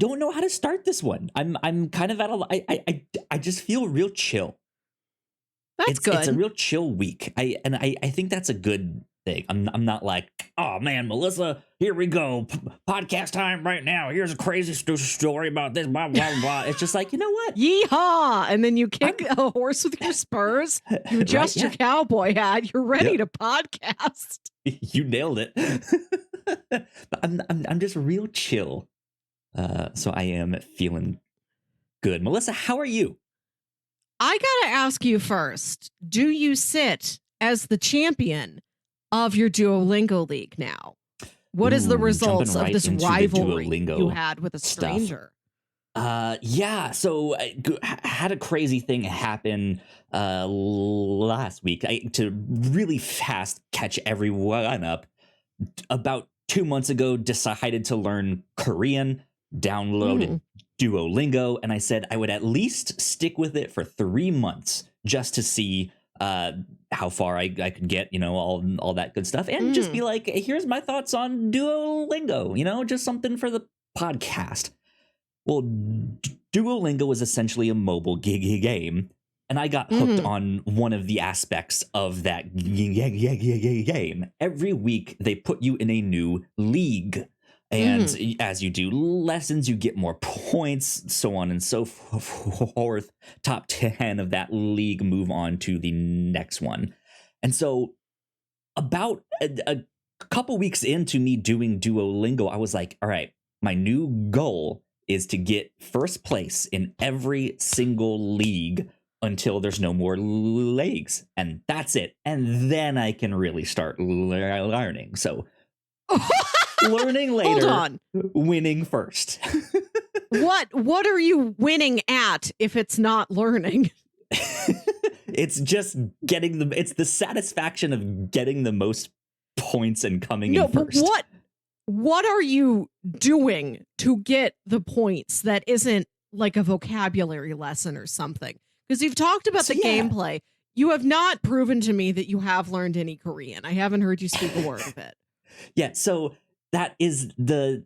don't know how to start this one. I'm kind of I just feel real chill. That's good. It's a real chill week. I think that's a good thing. I'm not like, oh man, Melissa, here we go, podcast time right now. Here's a crazy story about this, blah blah blah. It's just like, you know what? Yeehaw! And then you kick a horse with your spurs. You adjust your cowboy hat. You're ready to podcast. You nailed it. But I'm just real chill. So I am feeling good. Melissa, how are you? I gotta ask you first, do you sit as the champion of your Duolingo league now? What is the results of this rivalry you had with a stranger? Yeah, so I had a crazy thing happen last week. To really fast catch everyone up, about 2 months ago, decided to learn Korean, downloaded Duolingo, and I said I would at least stick with it for 3 months just to see how far I could get, all that good stuff, and just be like, hey, here's my thoughts on Duolingo, just something for the podcast. Well, Duolingo is essentially a mobile game, and I got hooked on one of the aspects of that game. Every week, they put you in a new league. And as you do lessons, you get more points, so on and so forth. Top 10 of that league move on to the next one. And so about a couple weeks into me doing Duolingo, I was like, all right, my new goal is to get first place in every single league until there's no more leagues. And that's it. And then I can really start learning. So... learning later, hold on. Winning first. What are you winning at if it's not learning? It's just getting it's the satisfaction of getting the most points and coming in first. But what are you doing to get the points that isn't like a vocabulary lesson or something? Because you've talked about the gameplay. You have not proven to me that you have learned any Korean. I haven't heard you speak a word of it. Yeah, so that is the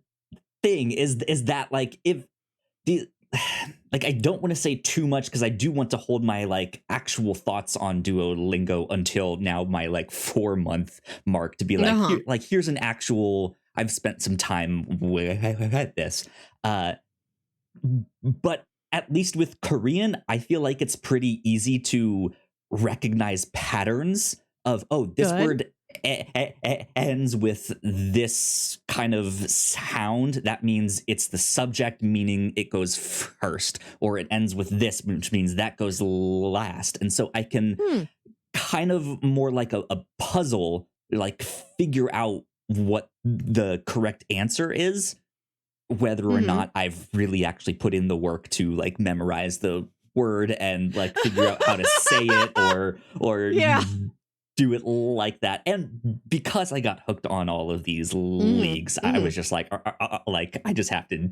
thing is that like if the like I don't want to say too much because I do want to hold my like actual thoughts on Duolingo until now my like 4-month mark to be like here's an actual I've spent some time with this but at least with Korean I feel like it's pretty easy to recognize patterns of this word ends with this kind of sound. That means it's the subject, meaning it goes first, or it ends with this, which means that goes last. And so I can kind of more like a puzzle, like figure out what the correct answer is, whether or not I've really actually put in the work to like memorize the word and like figure out how to say it or do it like that. And because I got hooked on all of these leagues, I was just like I just have to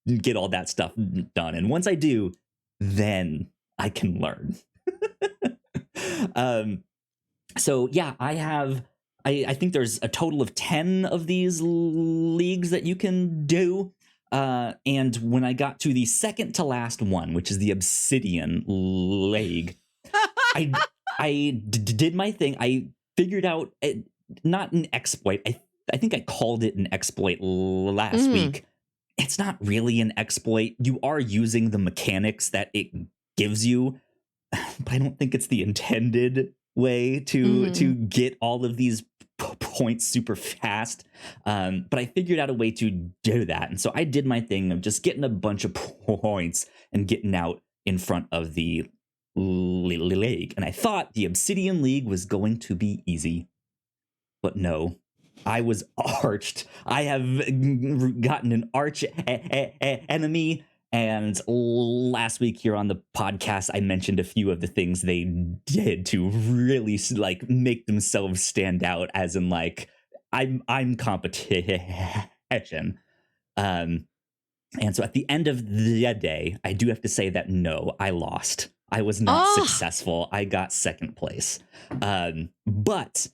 get all that stuff done. And once I do, then I can learn. So yeah, I think there's a total of 10 of these leagues that you can do. And when I got to the second to last one, which is the Obsidian league, I did my thing. I figured out not an exploit. I think I called it an exploit last week. It's not really an exploit. You are using the mechanics that it gives you, but I don't think it's the intended way to get all of these points super fast. But I figured out a way to do that. And so I did my thing of just getting a bunch of points and getting out in front of the league, and I thought the Obsidian League was going to be easy, but no, I was arched. I have gotten an arch enemy, and last week here on the podcast, I mentioned a few of the things they did to really like make themselves stand out, as in like I'm competition. And so at the end of the day, I do have to say that no, I lost. I was not successful. I got second place. But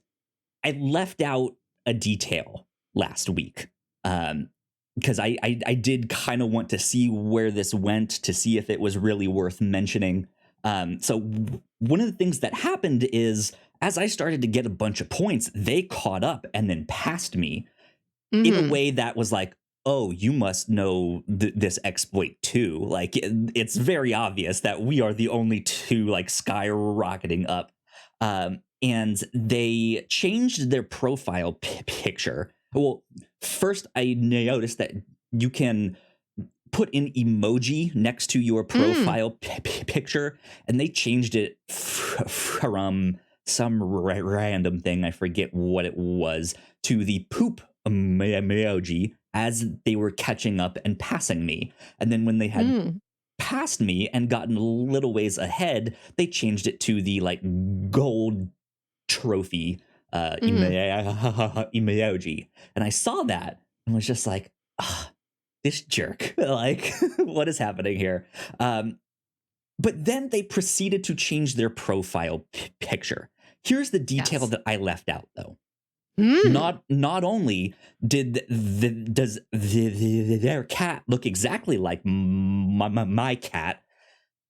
I left out a detail last week. because I did kind of want to see where this went, to see if it was really worth mentioning. So one of the things that happened is, as I started to get a bunch of points, they caught up and then passed me in a way that was like, oh, you must know this exploit too. Like, it's very obvious that we are the only two, like, skyrocketing up. And they changed their profile picture. Well, first I noticed that you can put an emoji next to your profile picture, and they changed it from some random thing, I forget what it was, to the poop emoji as they were catching up and passing me. And then when they had passed me and gotten a little ways ahead, they changed it to the, like, gold trophy emoji. And I saw that and was just like, this jerk. Like, what is happening here? But then they proceeded to change their profile picture. Here's the detail that I left out, though. Not only does their cat look exactly like my cat,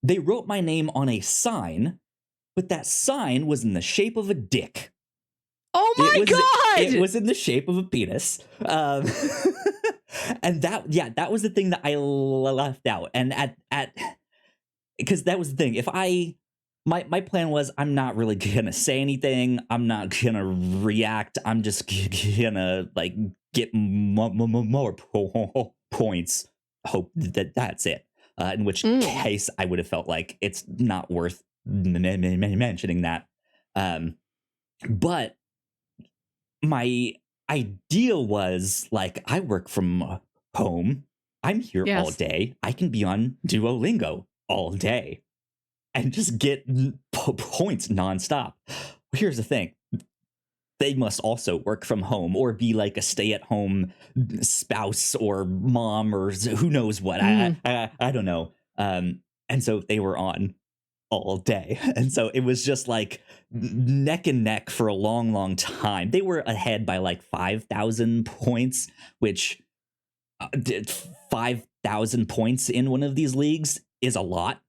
they wrote my name on a sign, but that sign was in the shape of a dick. Oh my God! It was in the shape of a penis. And that was the thing that I left out. And because that was the thing. If my plan was, I'm not really gonna say anything. I'm not gonna react. I'm just gonna, like, get more points. Hope that's it. In which case, I would have felt like it's not worth mentioning that. But my idea was, like, I work from home. I'm here all day. I can be on Duolingo all day and just get points nonstop. Here's the thing. They must also work from home or be like a stay-at-home spouse or mom or who knows what. I don't know. And so they were on all day. And so it was just like neck and neck for a long, long time. They were ahead by like 5,000 points, which 5,000 points in one of these leagues is a lot.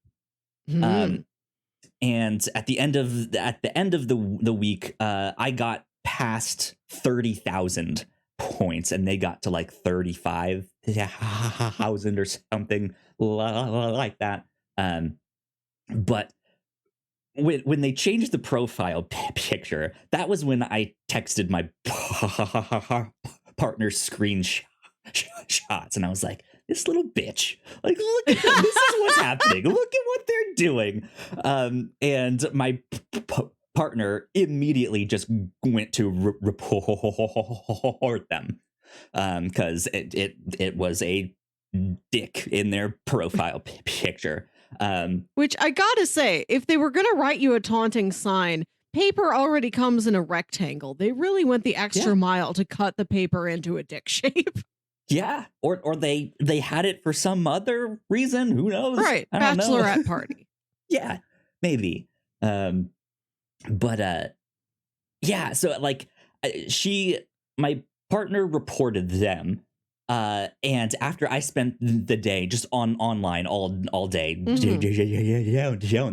And at the end of the week, I got past 30,000 points, and they got to like 35,000 or something like that. But when they changed the profile picture, that was when I texted my partner screenshots, and I was like, this little bitch, like, look at them. This is what's happening. Look at what they're doing. And my partner immediately just went to report them, because it was a dick in their profile picture. Which I gotta say, if they were gonna write you a taunting sign, paper already comes in a rectangle. They really went the extra mile to cut the paper into a dick shape. Yeah, or they had it for some other reason. Who knows? Right, I don't know. bachelorette party. Yeah, maybe. But yeah. So, like, my partner reported them, and after I spent the day just online all day doing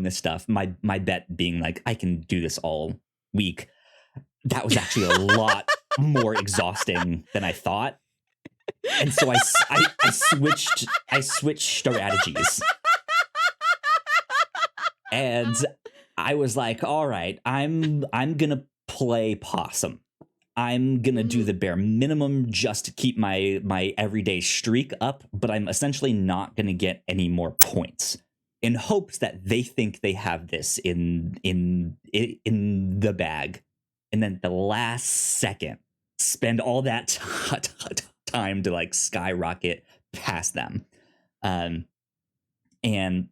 this stuff, my bet being like, I can do this all week. That was actually a lot more exhausting than I thought. And so I switched strategies. And I was like, all right, I'm gonna play possum. I'm gonna do the bare minimum just to keep my everyday streak up, but I'm essentially not gonna get any more points, in hopes that they think they have this in the bag, and then at the last second spend all that time to, like, skyrocket past them. And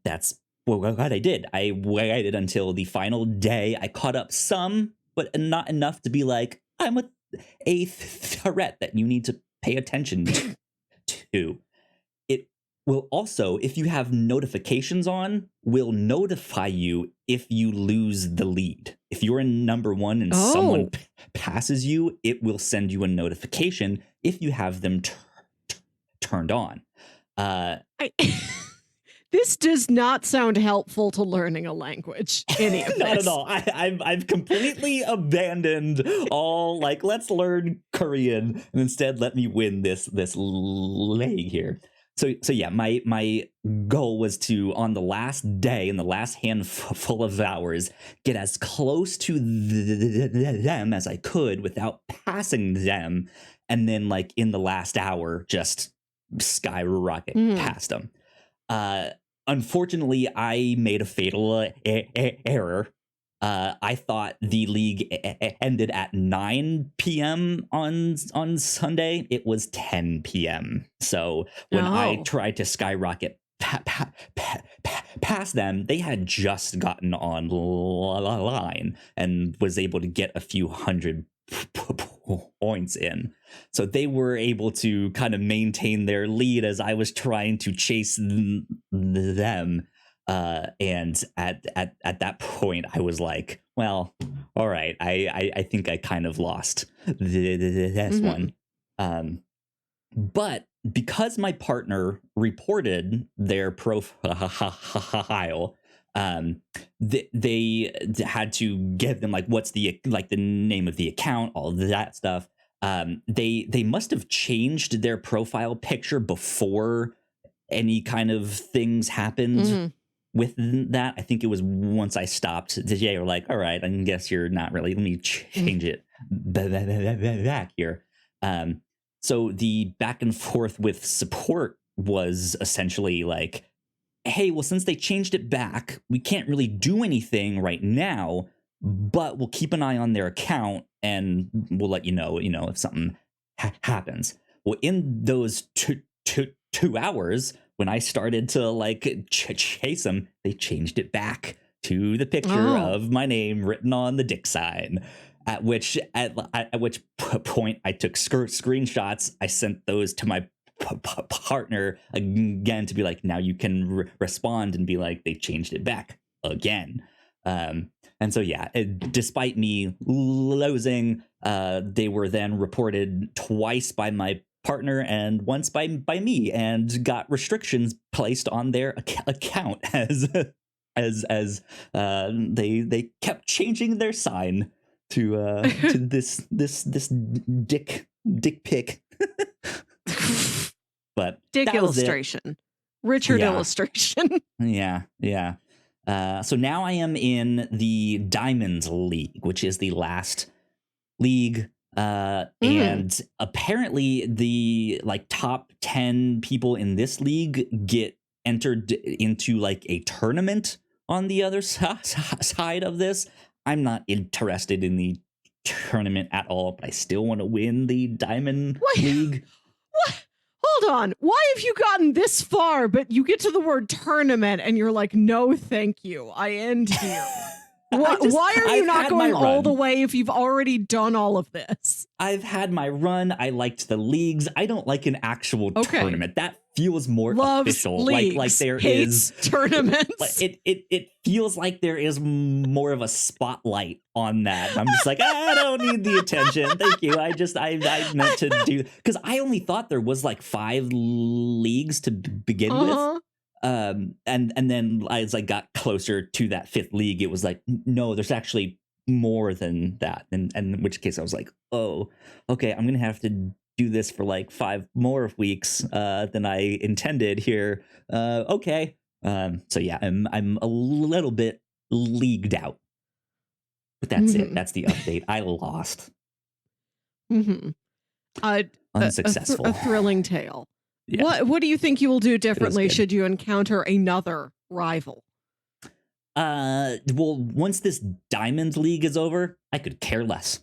that's what I did. I waited until the final day. I caught up some, but not enough to be like, I'm a threat that you need to pay attention to. It will also, if you have notifications on, will notify you if you lose the lead. If you're in number one and someone passes you, it will send you a notification if you have them turned on. This does not sound helpful to learning a language. Any of this. Not at all. I've completely abandoned all like let's learn Korean and instead let me win this league here. So yeah, my goal was to on the last day in the last handful of hours get as close to them as I could without passing them, and then like in the last hour just skyrocket past them. Unfortunately, I made a fatal error. I thought the league ended at 9 p.m. on Sunday. It was 10 p.m. So when I tried to skyrocket past them, they had just gotten online and was able to get a few hundred points in. So they were able to kind of maintain their lead as I was trying to chase them. And at that point, I was like, well, all right, I think I kind of lost this one. But because my partner reported their profile, they had to give them like what's the name of the account, all that stuff. They must have changed their profile picture before any kind of things happened with that. I think it was once I stopped, they were like, all right, I guess you're not really, let me change it back here. So the back and forth with support was essentially like, hey, well, since they changed it back, we can't really do anything right now, but we'll keep an eye on their account and we'll let you know, if something happens. Well, in those two hours, when I started to like chase them, they changed it back to the picture of my name written on the dick sign. At which point I took screenshots. I sent those to my partner again to be like, now you can respond and be like, they changed it back again. And so yeah, despite me losing, they were then reported twice by my partner and once by me, and got restrictions placed on their account as they kept changing their sign to this dick pic. But dick illustration, Richard illustration. Yeah. So now I am in the Diamond League, which is the last league. And apparently the like top 10 people in this league get entered into like a tournament on the other side of this. I'm not interested in the tournament at all, but I still want to win the Diamond League. What? Hold on. Why have you gotten this far, but you get to the word tournament and you're like, no, thank you. I end here. Why are you not going all the way if you've already done all of this? I've had my run. I liked the leagues. I don't like an actual tournament. That feels more official. Leagues, like there hates is tournaments. It feels like there is more of a spotlight on that. I'm just like, I don't need the attention. Thank you. I meant to do, because I only thought there was like 5 leagues to begin with. And then as I got closer to that 5th league, it was like, no, there's actually more than that. And in which case I was like, oh, okay, I'm gonna have to do this for like 5 more weeks than I intended here. Okay. So yeah, I'm a little bit leagued out. But that's it. That's the update. I lost. Unsuccessful. A thrilling tale. Yeah. What do you think you will do differently should you encounter another rival? Well, once this Diamond League is over, I could care less.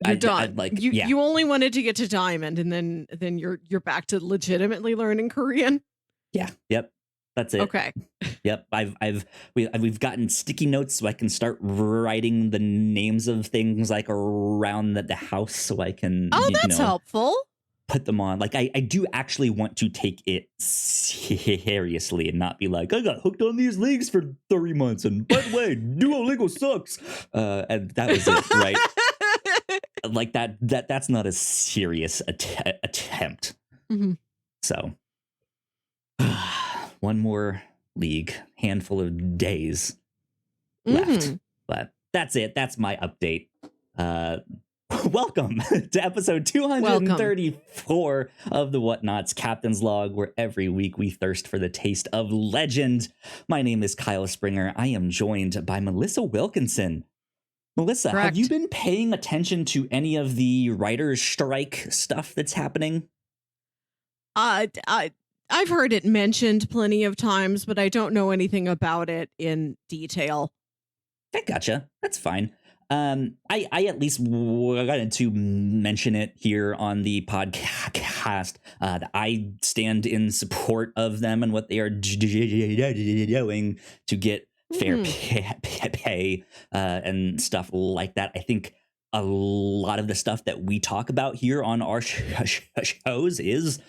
You're done. You only wanted to get to Diamond, and then you're back to legitimately learning Korean. Yeah. Yep. That's it. Okay. Yep. We've gotten sticky notes so I can start writing the names of things like around the house so I can. Oh, that's helpful. Put them on. Like I do actually want to take it seriously and not be like, I got hooked on these leagues for 30 months and by the way, Duolingo sucks. And that was it, right? Like that's not a serious attempt. So one more league, handful of days left. But that's it. That's my update. Welcome to episode 234 of the Whatnauts Captain's Log, where every week we thirst for the taste of legend. My name is Kyle Springer. I am joined by Melissa Wilkinson. Melissa, Correct. Have you been paying attention to any of the writer's strike stuff that's happening? I've heard it mentioned plenty of times, but I don't know anything about it in detail. I gotcha. That's fine. I at least wanted to mention it here on the podcast. That I stand in support of them and what they are doing to get fair pay and stuff like that. I think a lot of the stuff that we talk about here on our shows is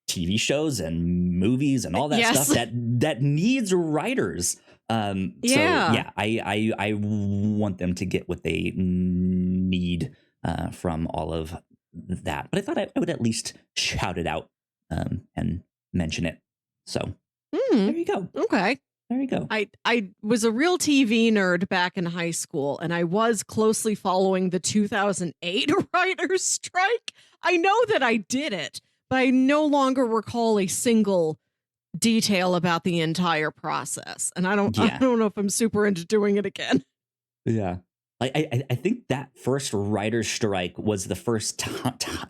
TV shows and movies and all that stuff that needs writers. So yeah, I want them to get what they need from all of that. But I thought I would at least shout it out and mention it. So there you go. Okay. There you go. I was a real TV nerd back in high school, and I was closely following the 2008 writers' strike. I know that I did it, but I no longer recall a single detail about the entire process. And I don't know if I'm super into doing it again. Yeah. I think that first writer's strike was the first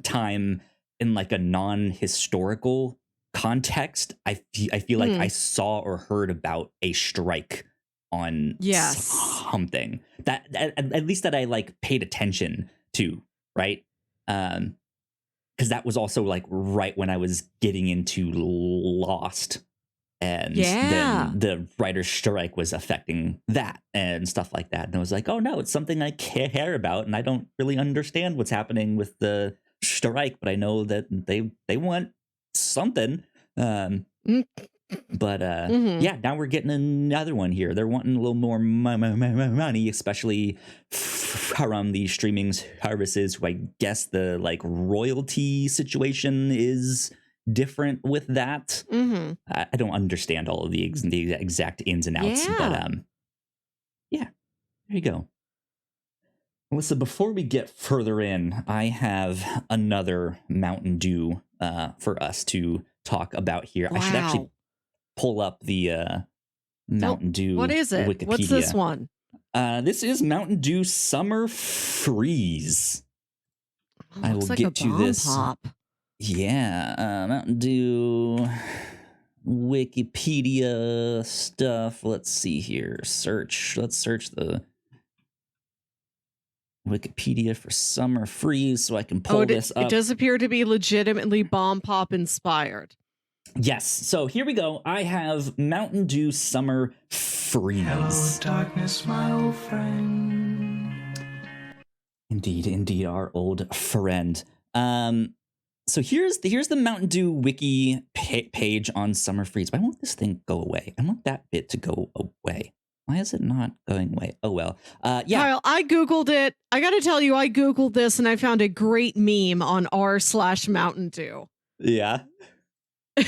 time in like a non-historical context I feel like I saw or heard about a strike on something that at least that I like paid attention to, right? Because that was also like right when I was getting into Lost, and then the writer's strike was affecting that and stuff like that. And I was like, oh no, it's something I care about, and I don't really understand what's happening with the strike, but I know that they want something. But yeah, now we're getting another one here. They're wanting a little more money, especially from the streaming services, who I guess the like royalty situation is different with that. I don't understand all of the exact ins and outs, but yeah, there you go. Melissa, before we get further in, I have another Mountain Dew for us to talk about here. Wow. I should actually pull up the Mountain Dew. What is it? Wikipedia. What's this one? This is Mountain Dew Summer Freeze. I will like get a to bomb this. Pop. Yeah, Mountain Dew Wikipedia stuff. Let's see here. Search. Let's search the Wikipedia for Summer Freeze so I can pull this up. It does appear to be legitimately bomb pop inspired. Yes. So here we go. I have Mountain Dew Summer Freeze. Hello, darkness, my old friend. Indeed, our old friend. So here's the Mountain Dew wiki page on Summer Freeze. But I want this thing to go away. I want that bit to go away. Why is it not going away? Oh, well. Yeah. Kyle, I Googled it. I got to tell you, I Googled this and I found a great meme on r/Mountain Dew. Yeah. I'm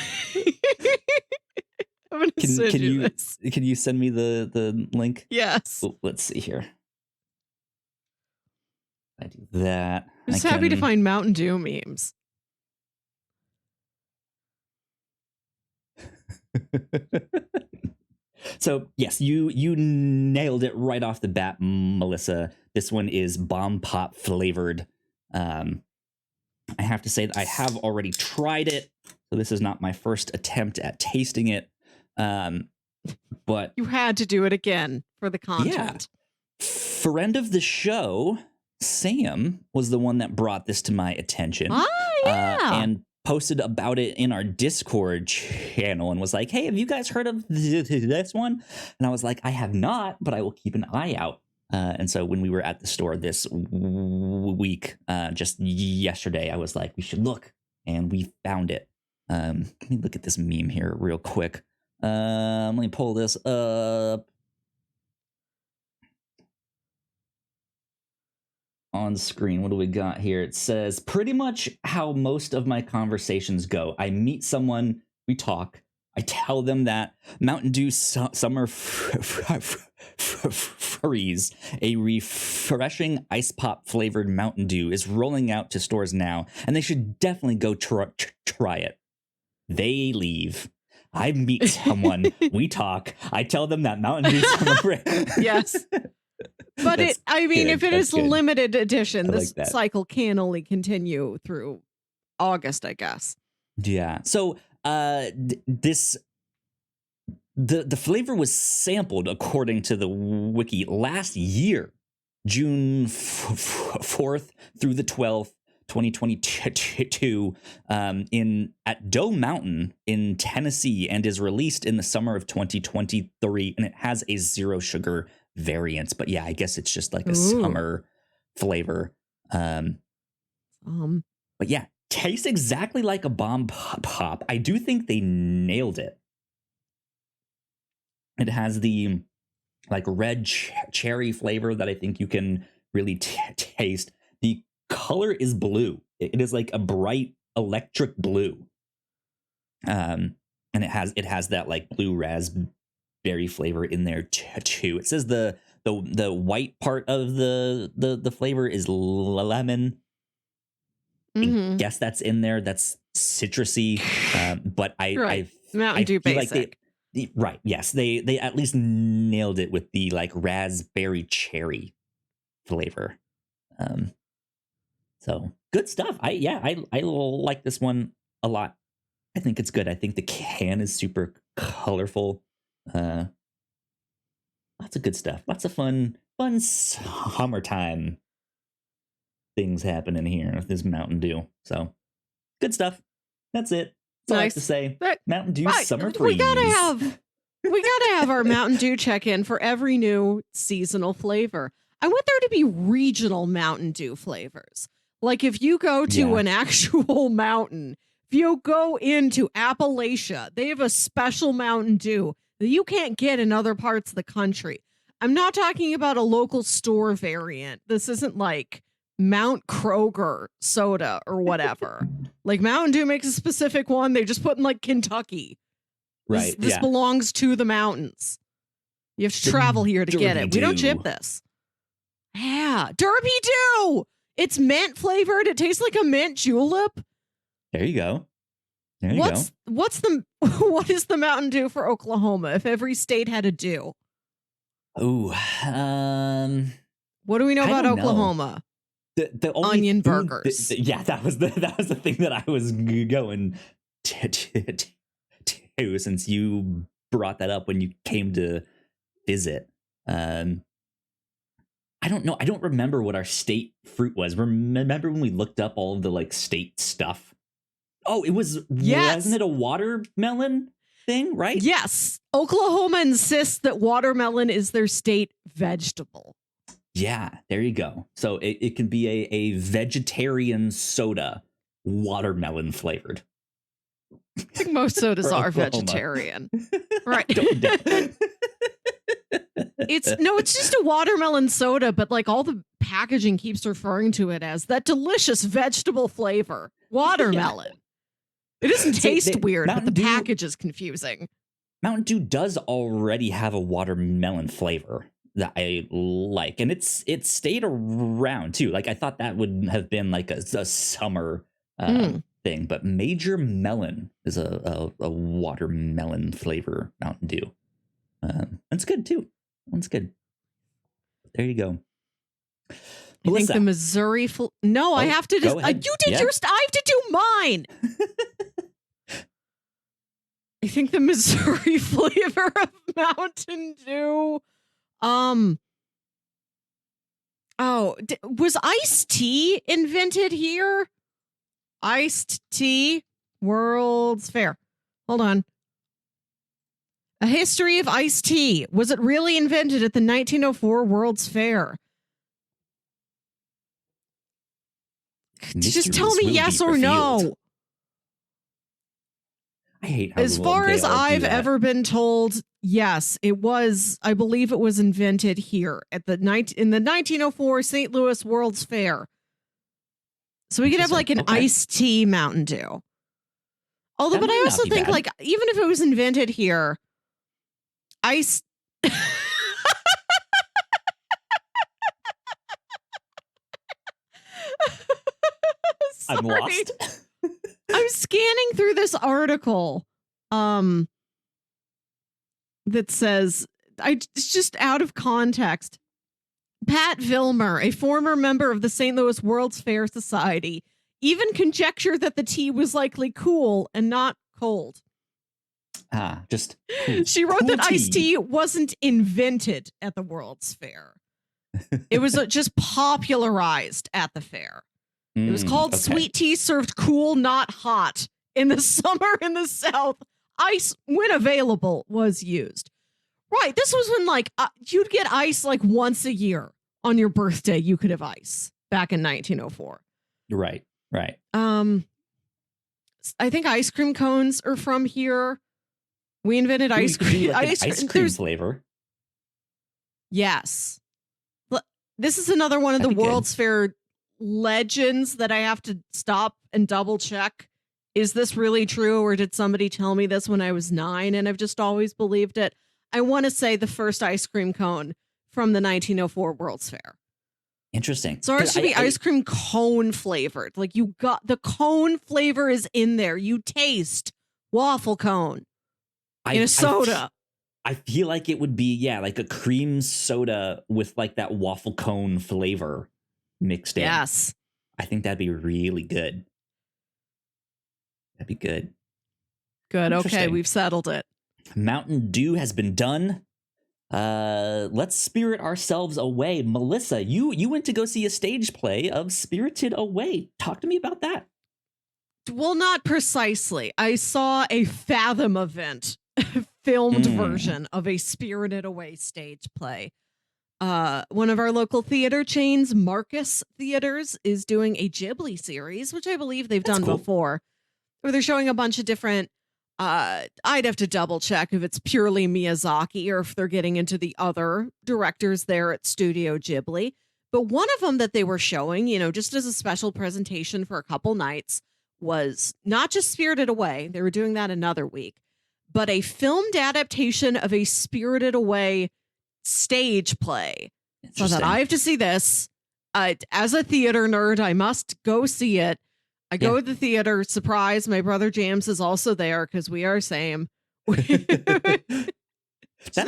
going to send you this. Can you send me the link? Yes. Oh, let's see here. I do that. I'm just happy to find Mountain Dew memes. So yes, you nailed it right off the bat, Melissa. This one is bomb pop flavored. I have to say that I have already tried it, so this is not my first attempt at tasting it. But you had to do it again for the content. Yeah. Friend of the show, Sam, was the one that brought this to my attention. Oh, yeah. And posted about it in our Discord channel and was like, hey, have you guys heard of this one? And I was like, I have not, but I will keep an eye out. And so when we were at the store this week, just yesterday, I was like, we should look. And we found it. Let me look at this meme here real quick. Let me pull this up. on screen. What do we got here? It says pretty much how most of my conversations go. I meet someone, we talk. I tell them that Mountain Dew Summer Freeze, a refreshing ice pop flavored Mountain Dew, is rolling out to stores now, and they should definitely go try it. They leave. I meet someone, we talk. I tell them that Mountain Dew Summer Freeze. Yes. But if it is good. limited edition, this like cycle can only continue through August, I guess. Yeah. So the flavor was sampled, according to the wiki, last year, June 4th through the 12th, 2022, at Doe Mountain in Tennessee, and is released in the summer of 2023, and it has a 0 sugar variant. But yeah, I guess it's just like a summer flavor. But yeah, tastes exactly like a bomb pop. I do think they nailed it. It has the like red cherry flavor that I think you can really taste. The color is blue. It is like a bright electric blue. And it has that like blue raspberry flavor in there too. It says the white part of the flavor is lemon. I guess that's in there. That's citrusy. But I Mountain Dew feel basic. like right. Yes, they at least nailed it with the like raspberry cherry flavor. So good stuff. I like this one a lot. I think it's good. I think the can is super colorful. Lots of good stuff. Lots of fun summertime things happening here with this Mountain Dew. So good stuff. That's it. That's all I have to say. Mountain Dew Summer Freeze. We gotta have our Mountain Dew check-in for every new seasonal flavor. I want there to be regional Mountain Dew flavors. Like if you go to an actual mountain, if you go into Appalachia, they have a special Mountain Dew that you can't get in other parts of the country. I'm not talking about a local store variant. This isn't like Mount Kroger soda or whatever. Like Mountain Dew makes a specific one. They just put in like Kentucky. Right. This belongs to the mountains. You have to travel here to get it. We don't ship this. Yeah. Derby Dew. It's mint flavored. It tastes like a mint julep. There you go. What is the Mountain Dew for Oklahoma if every state had a dew? Ooh. What do we know about Oklahoma? The only onion burgers. That was the thing that I was going to since you brought that up when you came to visit. I don't know. I don't remember what our state fruit was. Remember when we looked up all of the like state stuff? Oh, it was, wasn't it a watermelon thing, right? Yes. Oklahoma insists that watermelon is their state vegetable. Yeah, there you go. So it can be a vegetarian soda, watermelon flavored. I think most sodas are vegetarian. Right. It's just a watermelon soda, but like all the packaging keeps referring to it as that delicious vegetable flavor, watermelon. It doesn't taste weird, but the package is confusing. Mountain Dew does already have a watermelon flavor that I like, and it's stayed around too. Like I thought that would have been like a summer thing, but Major Melon is a watermelon flavor Mountain Dew. That's good too. That's good. There you go. Melissa. I think the Missouri. I have to. Go ahead. You did yours. I have to do mine. I think the Missouri flavor of Mountain Dew. Was iced tea invented here? Iced tea, World's Fair. Hold on. A history of iced tea. Was it really invented at the 1904 World's Fair? Just tell me yes or no. I hate how as far as I've ever been told, Yes, it was. I believe it was invented here in the 1904 St. Louis World's Fair. So we could have like an Okay. iced tea Mountain Dew. Although, That but might I not also be think bad. like even if it was invented here, ice. I'm Sorry. lost. I'm scanning through this article that says it's just out of context. Pat Vilmer, a former member of the St. Louis World's Fair Society, even conjectured that the tea was likely cool and not cold. Just cool. She wrote Cool that iced tea wasn't invented at the World's Fair. It was just popularized at the fair. It was called sweet tea served cool, not hot. In the summer in the South, ice, when available, was used. Right. This was when, like, you'd get ice like once a year on your birthday. You could have ice back in 1904. Right. I think ice cream cones are from here. We invented ice cream. Like ice cream flavor. Yes. This is another one of the World's Fair legends that I have to stop and double check. Is this really true, or did somebody tell me this when I was 9 and I've just always believed it? I want to say the first ice cream cone from the 1904 World's Fair. Interesting. So ours should be ice cream cone flavored. Like, you got the cone flavor is in there. You taste waffle cone in a soda. I feel like it would be, like a cream soda with like that waffle cone flavor mixed in. Yes. I think that'd be really good. That'd be good. Good. Okay, we've settled it. Mountain Dew has been done. Let's spirit ourselves away. Melissa, you went to go see a stage play of Spirited Away. Talk to me about that. Well, not precisely. I saw a Fathom event filmed version of a Spirited Away stage play. One of our local theater chains, Marcus Theaters, is doing a Ghibli series, which I believe they've done before, where they're showing a bunch of different I'd have to double check if it's purely Miyazaki or if they're getting into the other directors there at Studio Ghibli. But one of them that they were showing, just as a special presentation for a couple nights, was not just Spirited Away. They were doing that another week, but a filmed adaptation of a Spirited Away stage play. So that I have to see this. As a theater nerd, I must go see it. I go to the theater. Surprise, my brother James is also there because we are same. That's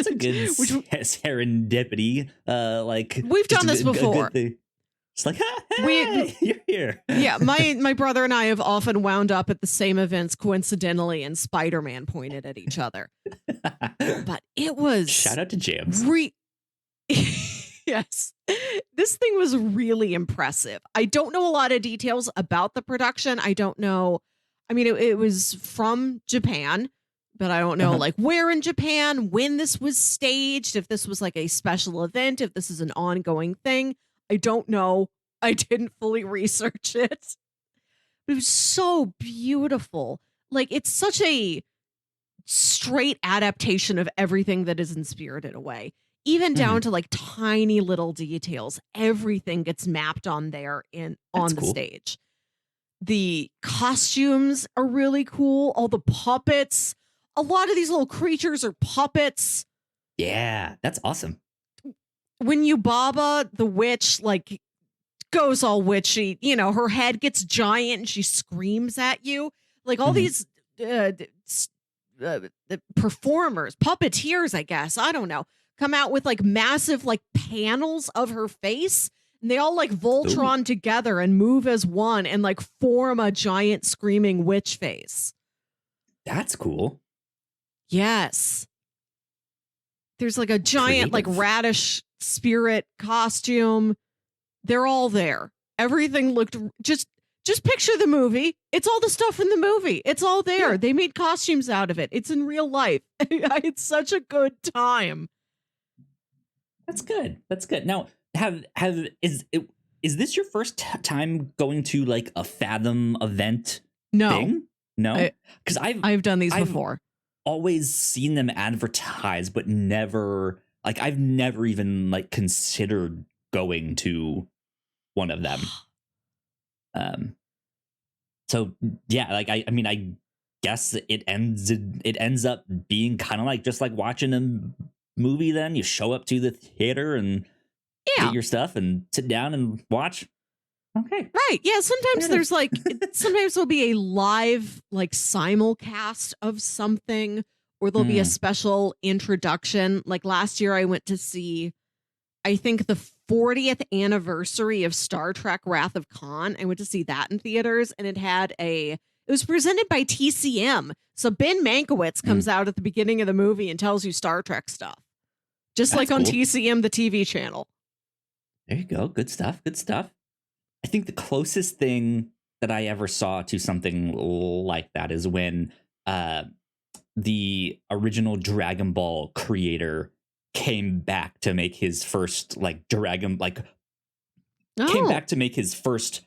a good serendipity. Like, we've done this before. It's like, hey, you're here. Yeah, my brother and I have often wound up at the same events coincidentally, and Spider-Man pointed at each other. But it was shout out to James. Yes. This thing was really impressive. I don't know a lot of details about the production. I don't know. I mean, it was from Japan, but I don't know like where in Japan, when this was staged, if this was like a special event, if this is an ongoing thing. I don't know. I didn't fully research it. But it was so beautiful. Like, it's such a straight adaptation of everything that is in Spirited Away. Even down to like tiny little details. Everything gets mapped on there on the stage. The costumes are really cool. All the puppets. A lot of these little creatures are puppets. Yeah, that's awesome. When Yubaba, the witch, like goes all witchy, her head gets giant and she screams at you. Like all these performers, puppeteers, I guess. I don't know. Come out with like massive like panels of her face, and they all like Voltron together and move as one and like form a giant screaming witch face. That's cool. Yes. There's like a giant like radish spirit costume. They're all there. Everything looked just picture the movie. It's all the stuff in the movie. It's all there. They made costumes out of it. It's in real life. I had such a good time. That's good. Now, is this your first time going to like a Fathom event? No. Thing? No, because I've done these before. always seen them advertised, but never like I've never even like considered going to one of them. So yeah, like I mean I guess it ends up being kind of like just like watching a movie. Then you show up to the theater and get your stuff and sit down and watch. Okay. Right. Yeah. Sometimes there's like, sometimes there'll be a live, like, simulcast of something, or there'll be a special introduction. Like last year, I went to see, I think, the 40th anniversary of Star Trek Wrath of Khan. I went to see that in theaters, and it was presented by TCM. So Ben Mankiewicz comes out at the beginning of the movie and tells you Star Trek stuff. Just like on TCM, the TV channel. There you go. Good stuff. Good stuff. I think the closest thing that I ever saw to something like that is when the original Dragon Ball creator came back to make his first came back to make his first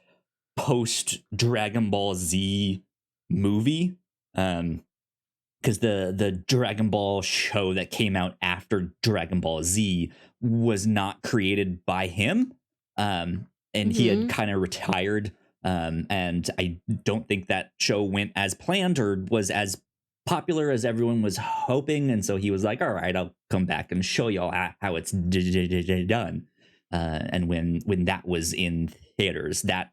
post Dragon Ball Z movie. Because the Dragon Ball show that came out after Dragon Ball Z was not created by him. And he had kind of retired. And I don't think that show went as planned or was as popular as everyone was hoping. And so he was like, all right, I'll come back and show y'all how it's done. And when that was in theaters, that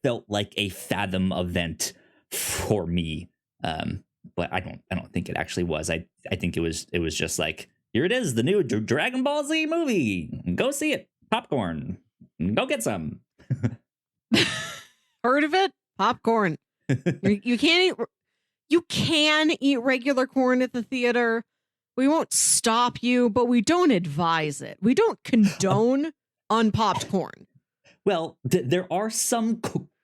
felt like a Fathom event for me. But I don't think it actually was. I think it was just like, here it is, the new Dragon Ball Z movie. Go see it. Popcorn. Go get some. Heard of it? Popcorn. You can eat regular corn at the theater. We won't stop you, but we don't advise it. We don't condone unpopped corn. Well, there are some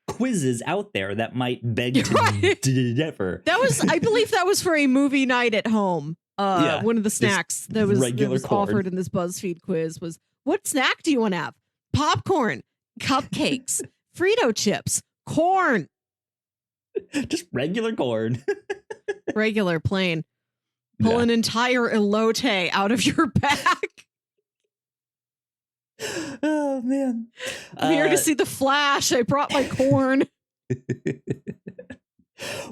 quizzes out there that might beg to differ. I believe that was for a movie night at home. One of the snacks that was offered in this BuzzFeed quiz was, what snack do you want to have? Popcorn, cupcakes, Frito chips, corn. Just regular corn. Regular, plain. Pull an entire elote out of your back. Oh, man. I'm here to see the Flash. I brought my corn.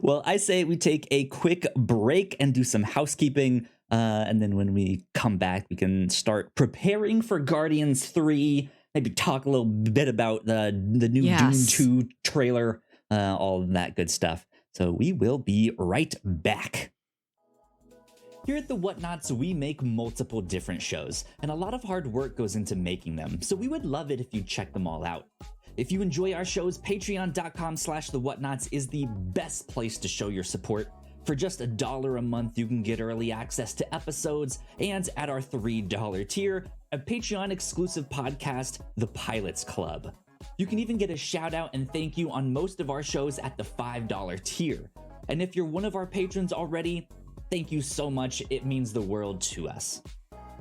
Well, I say we take a quick break and do some housekeeping. And then when we come back, we can start preparing for Guardians 3. Maybe talk a little bit about the new Dune 2 trailer, all of that good stuff. So we will be right back. Here at the Whatnauts, we make multiple different shows, and a lot of hard work goes into making them, so we would love it if you check them all out. If you enjoy our shows, patreon.com/thewhatnauts is the best place to show your support. For just $1 a month, you can get early access to episodes, and at our $3 tier, a Patreon exclusive podcast, The Pilots Club. You can even get a shout out and thank you on most of our shows at the $5 tier. And if you're one of our patrons already, thank you so much. It means the world to us.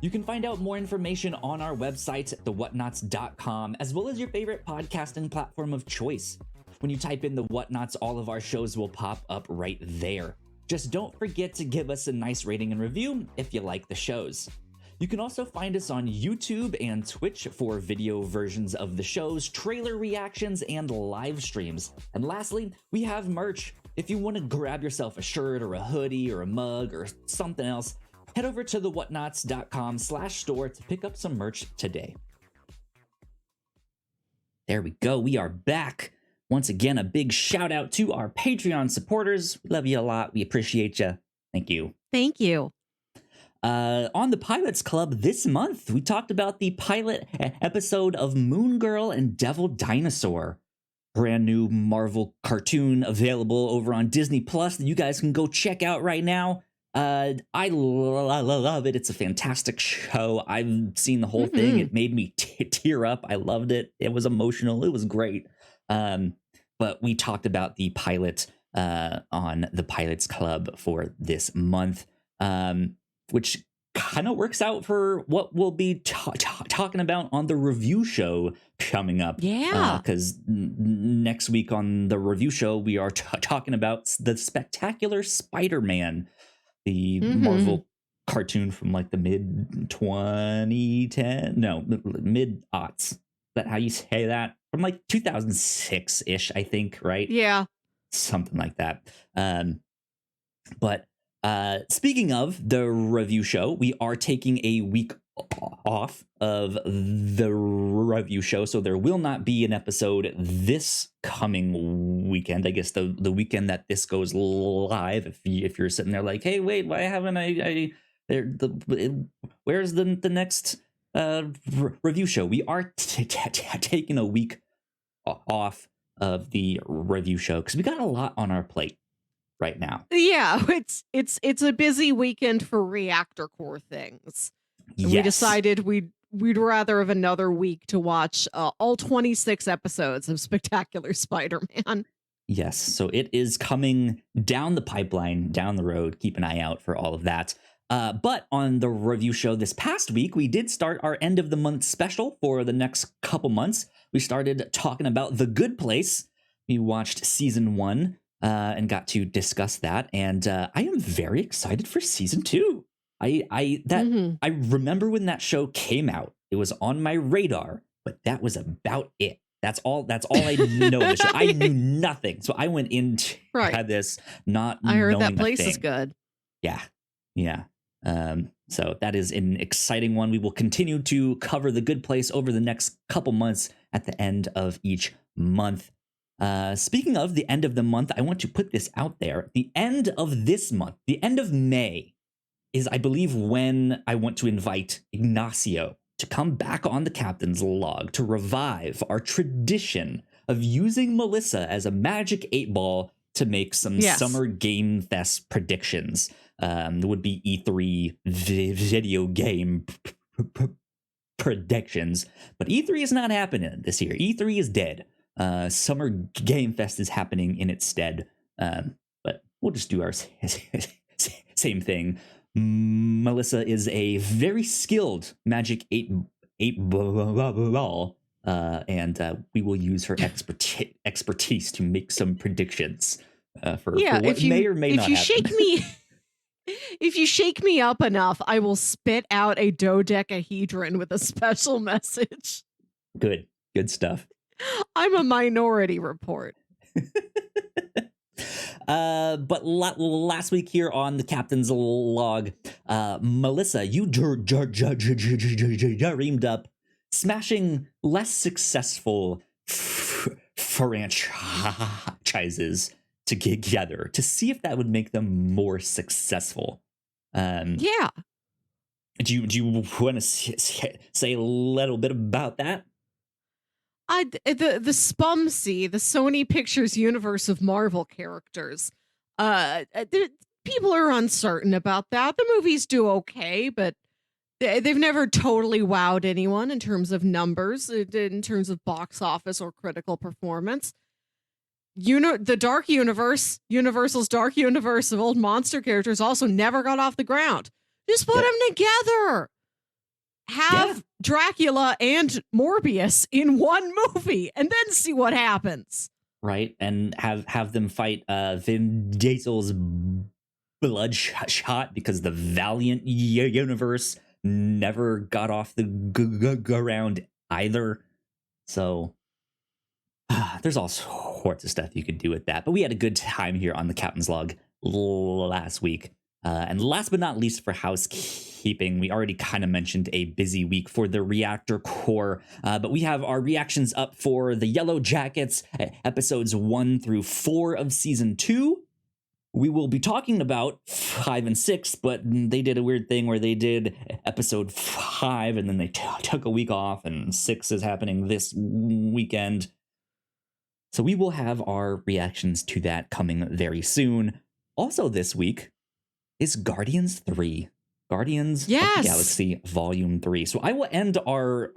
You can find out more information on our website, thewhatnauts.com, as well as your favorite podcasting platform of choice. When you type in The Whatnauts, all of our shows will pop up right there. Just don't forget to give us a nice rating and review if you like the shows. You can also find us on YouTube and Twitch for video versions of the shows, trailer reactions, and live streams. And lastly, we have merch. If you want to grab yourself a shirt or a hoodie or a mug or something else, head over to thewhatnauts.com/store to pick up some merch today. There we go. We are back. Once again, a big shout out to our Patreon supporters. We love you a lot. We appreciate you. Thank you. Thank you. On the Pilots Club this month, we talked about the pilot episode of Moon Girl and Devil Dinosaur. Brand new Marvel cartoon available over on Disney Plus that you guys can go check out right now. I love it. It's a fantastic show. I've seen the whole thing. It made me tear up. I loved it. It was emotional. It was great. But we talked about the pilot on the Pilots Club for this month, which kind of works out for what we'll be talking about on the review show coming up. Yeah. Because next week on the review show, we are talking about the Spectacular Spider-Man, the Mhm. Marvel cartoon from like the mid 2010, no, mid aughts. Is that how you say that? From like 2006 ish, I think, right? Yeah. Something like that. But speaking of the review show, we are taking a week off of the review show, so there will not be an episode this coming weekend. I guess the weekend that this goes live. If you're sitting there like, hey, wait, why haven't where's the next review show? We are taking a week off of the review show because we got a lot on our plate right now. Yeah, it's a busy weekend for reactor core things. And we Yes. decided we'd rather have another week to watch all 26 episodes of Spectacular Spider-Man. Yes, so it is coming down the pipeline, down the road. Keep an eye out for all of that. But on the review show this past week, we did start our end of the month special for the next couple months. We started talking about The Good Place. We watched season 1 and got to discuss that. And I am very excited for season 2. I remember when that show came out. It was on my radar, but that was about it. That's all I know of the show. I knew nothing. So I went into this not I heard knowing that place a thing. is good. Yeah. So that is an exciting one. We will continue to cover The Good Place over the next couple months at the end of each month. Speaking of the end of the month, I want to put this out there. The end of this month, the end of May, is, I believe, when I want to invite Ignacio to come back on the Captain's Log to revive our tradition of using Melissa as a magic 8-ball to make some summer Game Fest predictions. It would be E3 video game predictions, but E3 is not happening this year. E3 is dead. Summer Game Fest is happening in its stead. But we'll just do our same thing. Melissa is a very skilled magic 8-ball, and we will use her expertise to make some predictions for what may or may not happen. If you shake me up enough, I will spit out a dodecahedron with a special message. Good stuff. I'm a Minority Report. But last week here on the Captain's Log, Melissa, you dreamed up smashing less successful franchises together to see if that would make them more successful. Yeah. Do you want to say a little bit about that? The SPUMC, the Sony Pictures universe of Marvel characters. People are uncertain about that. The movies do okay, but they've never totally wowed anyone in terms of numbers, in terms of box office or critical performance. The Dark Universe, Universal's Dark Universe of old monster characters, also never got off the ground. Just put them together. Have Dracula and Morbius in one movie and then see what happens. Right, and have them fight Vin Diesel's Bloodshot because the Valiant universe never got off the ground either. So there's all sorts of stuff you could do with that. But we had a good time here on the Captain's Log last week. And last but not least for housekeeping, we already kind of mentioned a busy week for the Reactor Core, but we have our reactions up for the Yellow Jackets, episodes 1 through 4 of season 2. We will be talking about 5 and 6, but they did a weird thing where they did episode 5 and then they took a week off, and 6 is happening this weekend. So we will have our reactions to that coming very soon. Also this week is Guardians 3. Guardians of the Galaxy Volume 3. So I will end our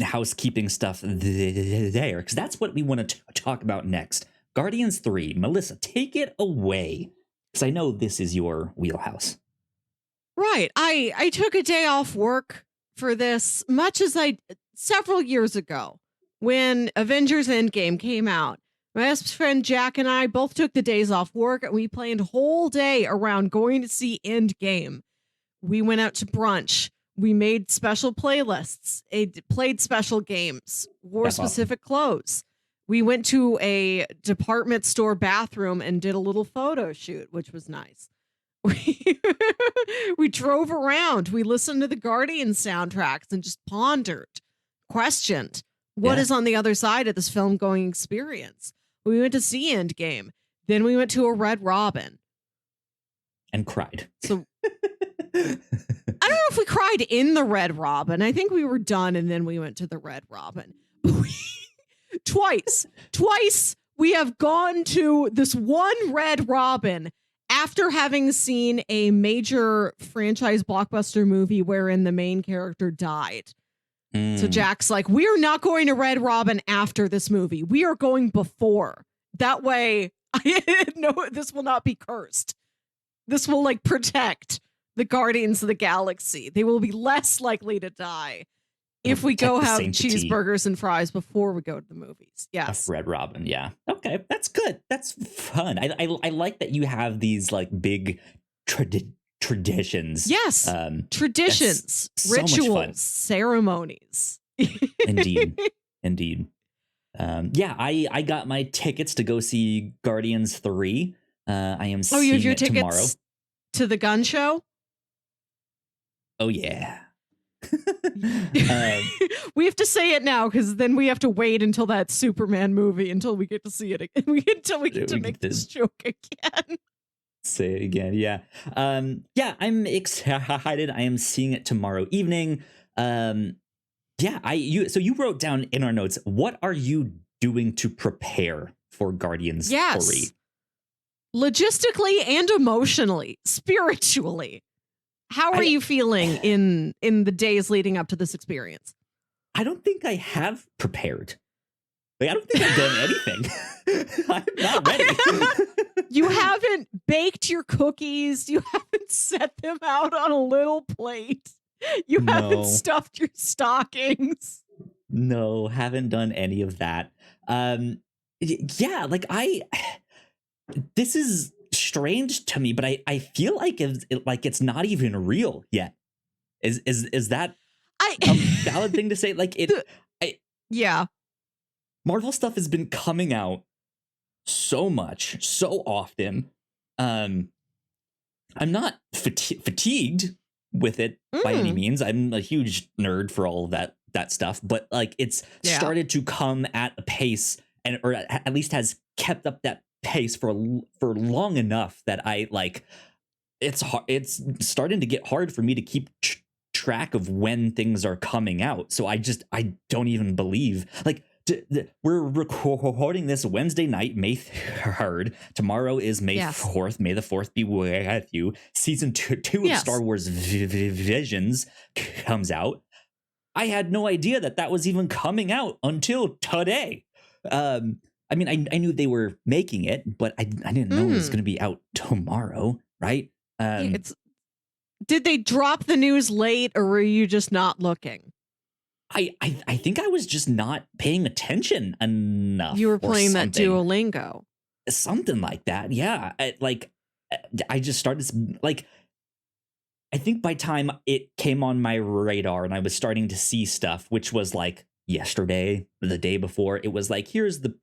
housekeeping stuff there, because that's what we want to talk about next. Guardians 3. Melissa, take it away, because I know this is your wheelhouse. Right. I took a day off work for this, much as several years ago when Avengers Endgame came out. My best friend Jack and I both took the days off work, and we planned a whole day around going to see Endgame. We went out to brunch. We made special playlists, played special games, wore That's awesome. specific clothes. We went to a department store bathroom and did a little photo shoot, which was nice. We drove around. We listened to the Guardian soundtracks and just pondered, questioned what is on the other side of this film going experience. We went to see Endgame. Then we went to a Red Robin. And cried. So I don't know if we cried in the Red Robin. I think we were done and then we went to the Red Robin. Twice we have gone to this one Red Robin after having seen a major franchise blockbuster movie wherein the main character died. So Jack's like, we are not going to Red Robin after this movie. We are going before. That way, I know this will not be cursed. This will like protect the Guardians of the Galaxy. They will be less likely to die if we go have cheeseburgers and fries before we go to the movies. Yes. Red Robin. Yeah. Okay. That's good. That's fun. I like that you have these like big traditions. Yes. Traditions, rituals, ceremonies. Indeed. Yeah, I got my tickets to go see Guardians 3. I am seeing you have your it tickets tomorrow. To the gun show? Oh, yeah. We have to say it now because then we have to wait until that Superman movie until we get to see it again. Until we get to make this joke again. Say it again. Yeah. Yeah, I'm excited. I am seeing it tomorrow evening. So you wrote down in our notes, what are you doing to prepare for Guardians 3? Logistically and emotionally, spiritually. How are you feeling in the days leading up to this experience? I don't think I have prepared. Like, I don't think I've done anything. I'm not ready. You haven't baked your cookies. You haven't set them out on a little plate. You haven't stuffed your stockings. No, haven't done any of that. Yeah, like this is strange to me, but I feel like it's not even real yet. Is that a valid thing to say? Like yeah. Marvel stuff has been coming out so much, so often. I'm not fatigued with it by any means. I'm a huge nerd for all of that stuff, but like it's started to come at a pace or at least has kept up that pace for long enough that I like it's starting to get hard for me to keep track of when things are coming out. So I don't even believe like we're recording this Wednesday night, May 3rd. Tomorrow is May 4th. May the 4th be with you. Season 2 of Star Wars Visions comes out. I had no idea that was even coming out until today. I mean, I knew they were making it, but I didn't know it was going to be out tomorrow, right? Did they drop the news late, or were you just not looking? I think I was just not paying attention enough. You were playing that Duolingo. Something like that, yeah. I just started, like, I think by time it came on my radar and I was starting to see stuff, which was like yesterday, the day before, it was like, here's the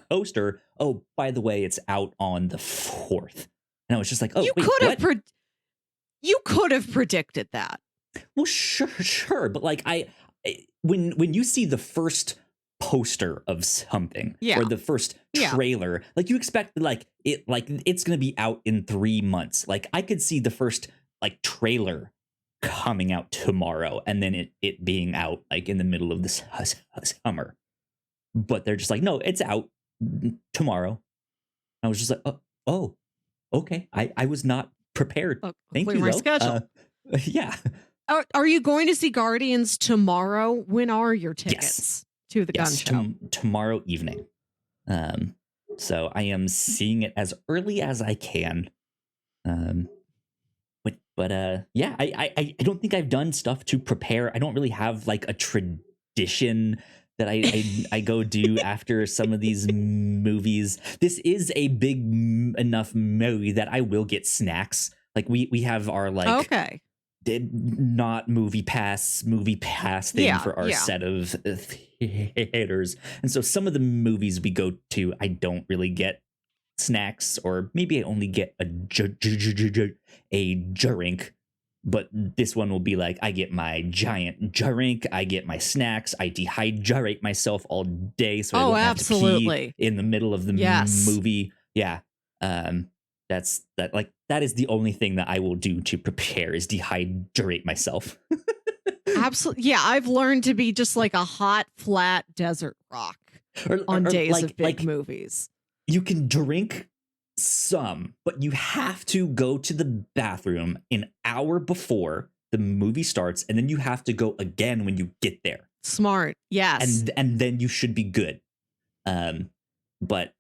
poster. Oh, by the way, it's out on the 4th. And I was just like, oh, you could have predicted that. Well, sure. But like, when you see the first poster of something or the first trailer, like you expect it's going to be out in 3 months. Like I could see the first like trailer coming out tomorrow and then it being out like in the middle of the summer. But they're just like, no, it's out tomorrow. I was just like, oh, okay. I was not prepared. Thank you. Schedule. Yeah. Are you going to see Guardians tomorrow? When are your tickets to the gun show? Tomorrow evening. So I am seeing it as early as I can. But I don't think I've done stuff to prepare. I don't really have like a tradition that I go do after some of these movies. This is a big enough movie that I will get snacks. Like we have our like Okay. not movie pass thing for our set of theaters, and so some of the movies we go to, I don't really get snacks, or maybe I only get a drink. But this one will be like, I get my giant drink, I get my snacks, I dehydrate myself all day, so I don't have to pee in the middle of the movie. Yeah, that is the only thing that I will do to prepare, is dehydrate myself. Absolutely. Yeah, I've learned to be just like a hot, flat desert rock on days of big movies. You can drink some, but you have to go to the bathroom an hour before the movie starts, and then you have to go again when you get there. Smart. Yes. And then you should be good. But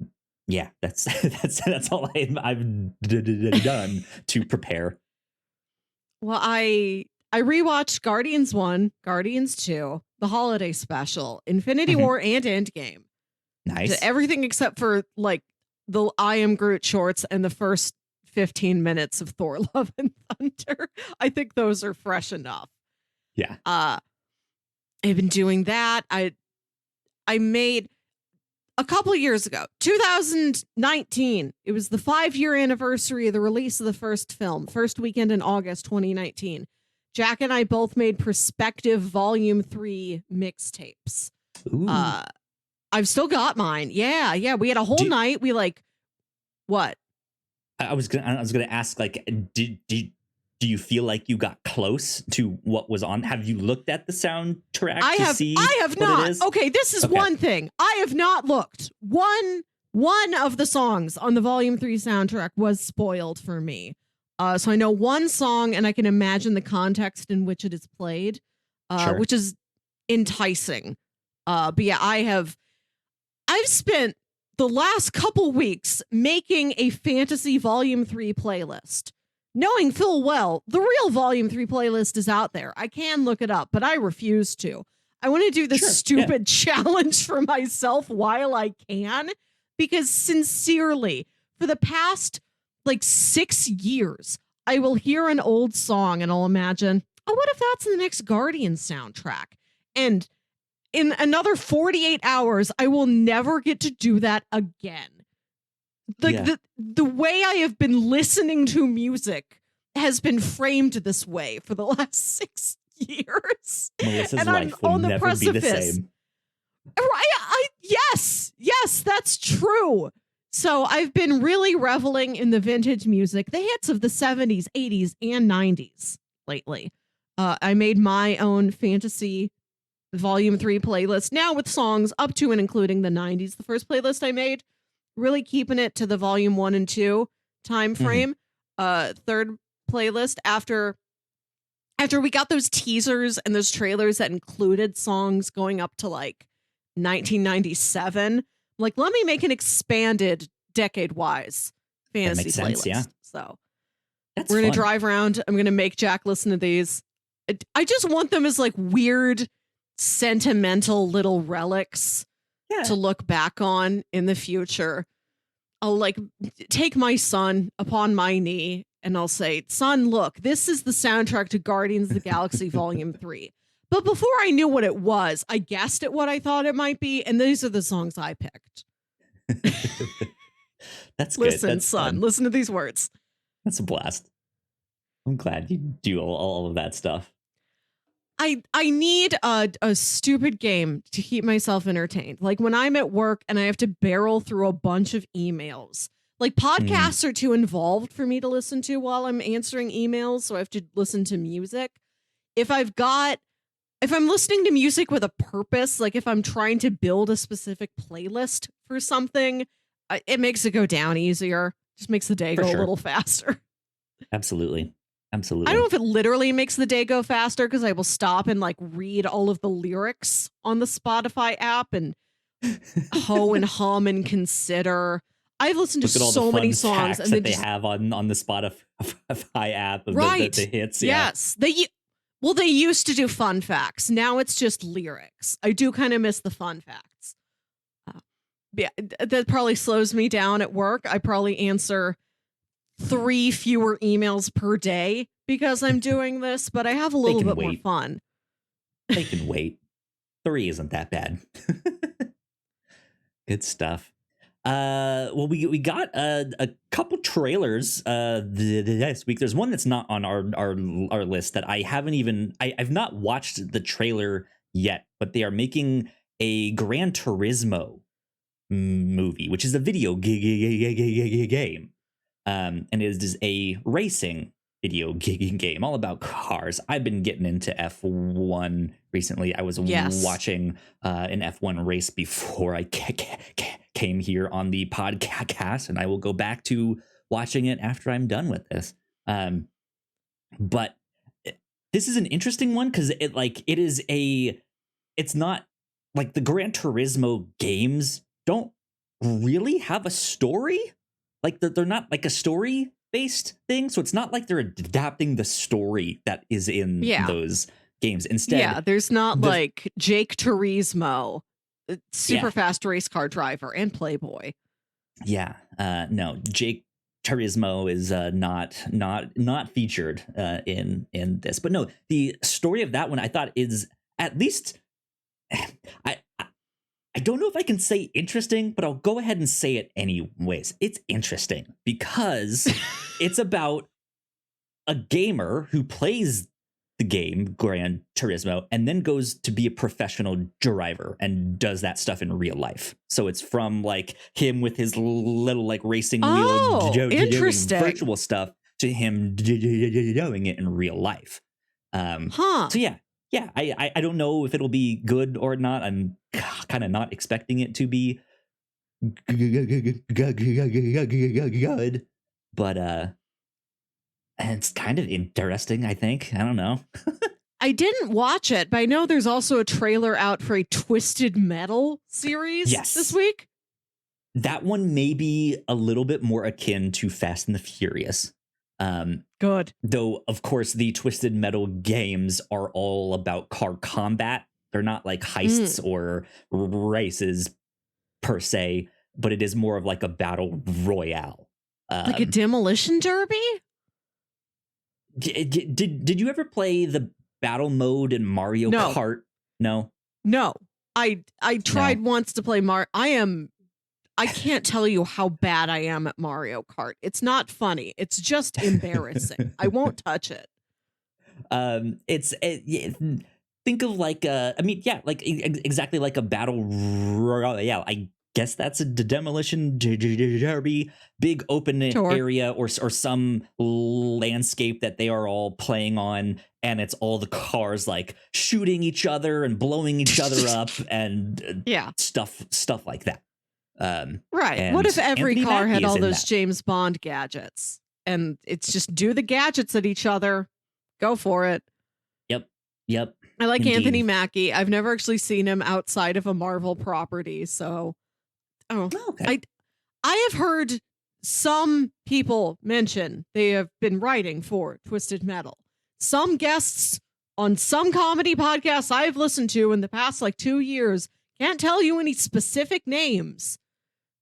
yeah, that's all I've done to prepare. Well, I rewatched Guardians 1, Guardians 2, the holiday special, Infinity War, and Endgame. Nice. Everything except for like the I Am Groot shorts and the first 15 minutes of Thor Love and Thunder. I think those are fresh enough. Yeah. I've been doing that. I made a couple of years ago, 2019. It was the 5-year anniversary of the release of the first film, first weekend in August 2019. Jack and I both made Perspective Volume 3 mixtapes. Ooh. I've still got mine. Yeah. We had a whole night. We like, what? I was gonna ask, like, do you feel like you got close to what was on? Have you looked at the soundtrack to see? I have what not. It is? Okay, this is one thing. I have not looked. One of the songs on the Volume 3 soundtrack was spoiled for me. So I know one song, and I can imagine the context in which it is played, which is enticing. But yeah, I've spent the last couple weeks making a Fantasy Volume 3 playlist, knowing full well the real Volume 3 playlist is out there. I can look it up, but I refuse to. I want to do this stupid challenge for myself while I can, because sincerely, for the past like 6 years, I will hear an old song and I'll imagine, oh, what if that's the next Guardians soundtrack? And in another 48 hours, I will never get to do that again. The way I have been listening to music has been framed this way for the last 6 years. Melissa's and life I'm will on the never precipice. be the same. Yes, that's true. So I've been really reveling in the vintage music, the hits of the 70s, 80s, and 90s lately. I made my own Fantasy Volume 3 playlist, now with songs up to and including the 90s. The first playlist I made, really keeping it to the Volume 1 and 2 time frame. Third playlist, after we got those teasers and those trailers that included songs going up to like 1997, like, let me make an expanded decade-wise fantasy playlist. Yeah. So That's we're going fun. to drive around. I'm going to make Jack listen to these. I just want them as like weird, sentimental little relics to look back on in the future. I'll like take my son upon my knee and I'll say, son, look, this is the soundtrack to Guardians of the Galaxy Volume 3. But before I knew what it was, I guessed at what I thought it might be, and these are the songs I picked. That's good. Listen, That's son, fun. listen to these words. That's a blast. I'm glad you do all of that stuff. I need a stupid game to keep myself entertained. Like when I'm at work and I have to barrel through a bunch of emails. Like podcasts are too involved for me to listen to while I'm answering emails, so I have to listen to music. If I'm listening to music with a purpose, like if I'm trying to build a specific playlist for something, it makes it go down easier. Just makes the day go a little faster. Absolutely. I don't know if it literally makes the day go faster, because I will stop and like read all of the lyrics on the Spotify app and hoe and hum and consider. I've listened to so many songs and that they have on the Spotify app of the hits. Yes. Well, they used to do fun facts. Now it's just lyrics. I do kind of miss the fun facts. Yeah, that probably slows me down at work. I probably answer 3 fewer emails per day because I'm doing this, but I have a little bit more fun. They can wait. 3 isn't that bad. Good stuff. Well, we got a couple trailers this week. There's one that's not on our list that I haven't even I've not watched the trailer yet, but they are making a Gran Turismo movie, which is a video game, and it is a racing video game all about cars. I've been getting into F1 recently. I was watching an F1 race before I came here on the podcast, and I will go back to watching it after I'm done with this. But this is an interesting one because it's not like the Gran Turismo games don't really have a story. Like they're not like a story based thing, so it's not like they're adapting the story that is in those games. Instead, there's not like Jake Turismo, super fast race car driver and playboy. No, Jake Turismo is not featured in this. But no, the story of that one I thought is at least I don't know if I can say interesting, but I'll go ahead and say it anyways. It's interesting because it's about a gamer who plays the game Gran Turismo and then goes to be a professional driver and does that stuff in real life. So it's from like him with his little like racing wheel interesting virtual stuff to him doing it in real life. So yeah, I don't know if it'll be good or not. I'm kind of not expecting it to be good, but it's kind of interesting, I think. I don't know. I didn't watch it, but I know there's also a trailer out for a Twisted Metal series this week. That one may be a little bit more akin to Fast and the Furious. Good. Though, of course, the Twisted Metal games are all about car combat. They're not like heists or races per se, but it is more of like a battle royale. Like a demolition derby? Did you ever play the battle mode in Mario Kart? No. I tried once to play I can't tell you how bad I am at Mario Kart. It's not funny. It's just embarrassing. I won't touch it. Think of like exactly like a battle royale. I guess that's a demolition derby, big open area or some landscape that they are all playing on, and it's all the cars like shooting each other and blowing each other up and stuff like that. Right. What if every car had all those James Bond gadgets and it's just do the gadgets at each other? Go for it. Yep. I like Anthony Mackie. I've never actually seen him outside of a Marvel property. So, I have heard some people mention they have been writing for Twisted Metal. Some guests on some comedy podcasts I've listened to in the past 2 years, can't tell you any specific names.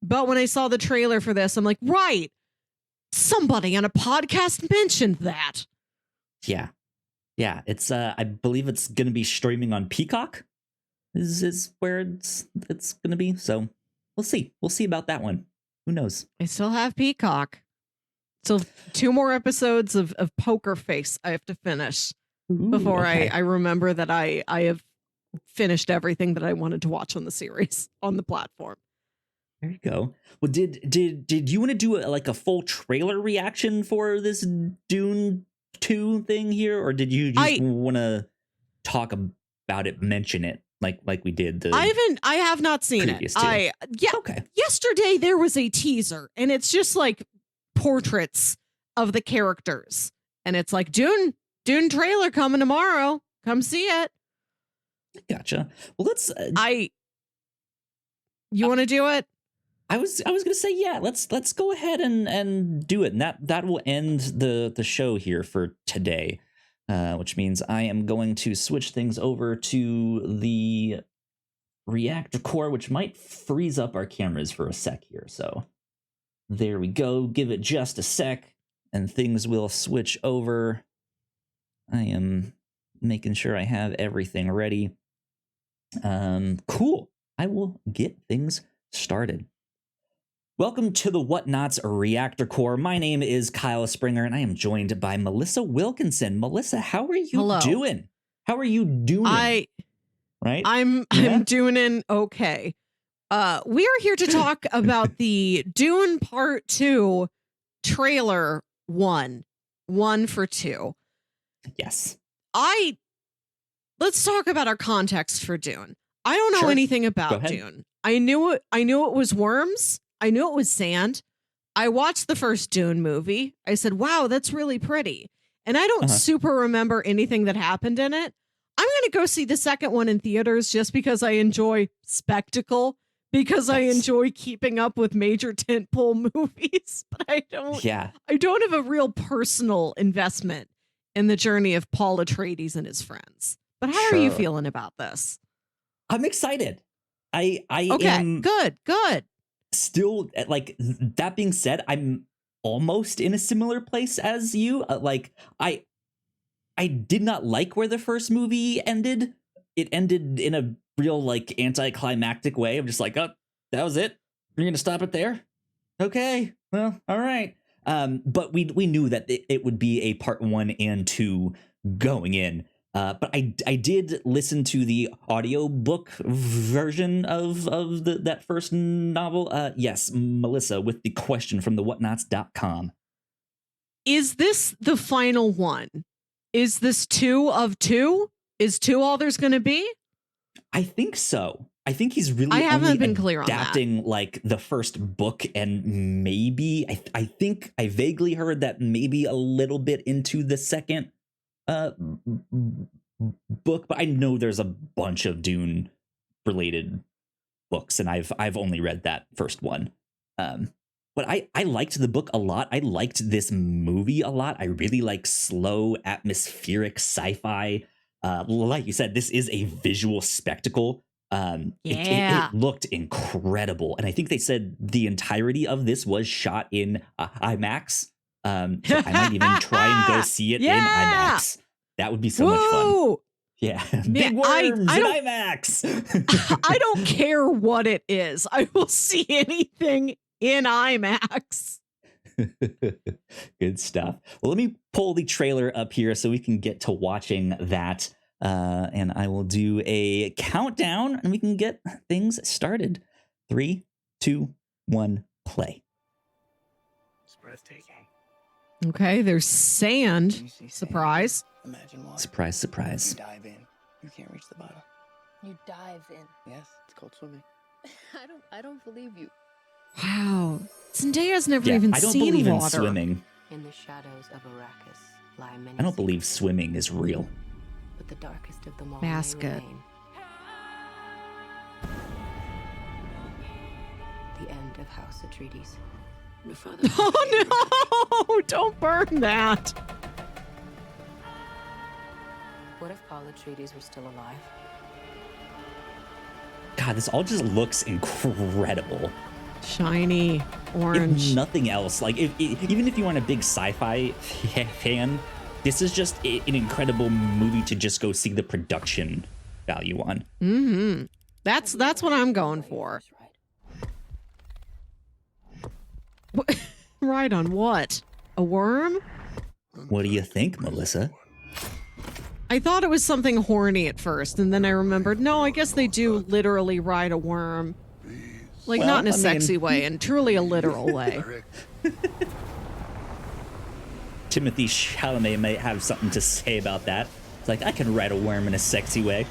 But when I saw the trailer for this, I'm like, right, somebody on a podcast mentioned that. Yeah, it's I believe it's going to be streaming on Peacock. Is where it's going to be. So we'll see. We'll see about that one. Who knows? I still have Peacock. So 2 more episodes of Poker Face I have to finish before I remember that I have finished everything that I wanted to watch on the series on the platform. There you go. Well, did you want to do a full trailer reaction for this Dune 2 thing here, or did you just want to talk about it, mention it like we did? I have not seen it. Yesterday there was a teaser, and it's just like portraits of the characters, and it's like Dune trailer coming tomorrow. Come see it. Gotcha. Well, let's. You want to do it? I was gonna say let's go ahead and do it, and that will end the show here for today. which means I am going to switch things over to the reactor core, which might freeze up our cameras for a sec here. So there we go. Give it just a sec and things will switch over. I am making sure I have everything ready. Cool. I will get things started. Welcome to the Whatnauts Reactor Core. My name is Kyle Springer, and I am joined by Melissa Wilkinson. Melissa, how are you doing? How are you doing? I'm doing okay. We are here to talk about the Dune Part 2 trailer 1 for 2. Yes. Let's talk about our context for Dune. I don't know anything about Dune. I knew it was worms. I knew it was sand. I watched the first Dune movie. I said, wow, that's really pretty. And I don't super remember anything that happened in it. I'm going to go see the second one in theaters just because I enjoy spectacle, because I enjoy keeping up with major tentpole movies. But I don't have a real personal investment in the journey of Paul Atreides and his friends. But how are you feeling about this? I'm excited. I am good. Still, like, that being said, I'm almost in a similar place as you. I did not like where the first movie ended. It ended in a real, like, anticlimactic way. I'm just like, oh, that was it? You're gonna stop it there? Okay, well, all right. But we knew that it would be a part 1 and 2 going in. But I did listen to the audiobook version of that first novel. Yes, Melissa, with the question from the whatnauts.com. Is this the final one? Is this 2 of 2? Is 2 all there's going to be? I think so. I think he's really I haven't been clear on adapting that. Like the first book, and maybe I think I vaguely heard that maybe a little bit into the second book, but I know there's a bunch of Dune related books, and I've only read that first one. But I liked the book a lot. I liked this movie a lot. I really like slow, atmospheric sci-fi. Like you said, this is a visual spectacle. It looked incredible, and I think they said the entirety of this was shot in IMAX. So I might even try and go see it in IMAX. That would be so much fun. Yeah, big worms in IMAX. I don't care what it is. I will see anything in IMAX. Good stuff. Well, let me pull the trailer up here so we can get to watching that. And I will do a countdown and we can get things started. 3, 2, 1, play. It's breathtaking. Okay, there's sand. Surprise. Imagine water. Surprise, surprise. You dive in. You can't reach the bottom. You dive in. Yes, it's called swimming. I don't believe you. Wow. Zendaya's never even I don't seen believe water. in swimming. In the shadows of Arrakis lie many. I don't believe secrets, swimming is real. but the darkest of them all may Basket. remain. The end of House Atreides. Your father. Oh no! Don't burn that. What if Paul Atreides were still alive? God, this all just looks incredible. Shiny orange. If nothing else, like even if you aren't a big sci-fi fan, this is just an incredible movie to just go see the production value on. Mm-hmm. That's what I'm going for. Right on what? A worm? What do you think, Melissa? I thought it was something horny at first, and then I remembered, no, I guess they do literally ride a worm. Like, Well, not in a I sexy mean- way, in truly a literal way. Timothy Chalamet may have something to say about that. It's like, I can ride a worm in a sexy way.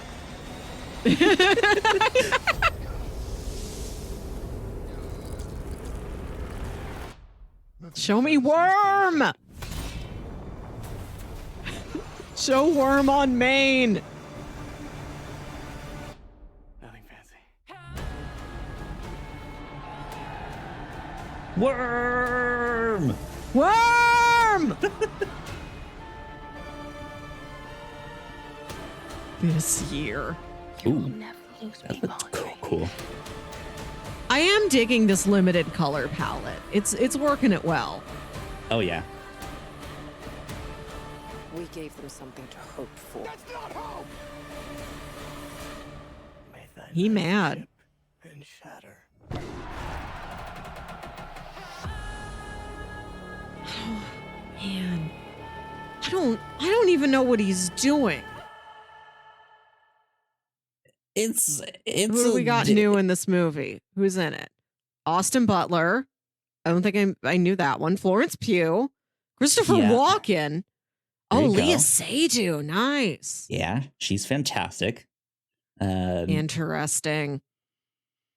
Show me worm! Show worm on main! Nothing fancy. Worm! Worm! this year. Ooh, that looks cool. I am digging this limited color palette. It's working it well. Oh, yeah. We gave them something to hope for. That's not hope! May thy He knife mad. chip and shatter. Man, I don't even know what he's doing. It's Who do we got new in this movie? Who's in it? Austin Butler. I don't think I knew that one. Florence Pugh. Christopher Yeah. Walken. There Oh, you Leah go. Seydoux. Nice. Yeah, she's fantastic. Interesting.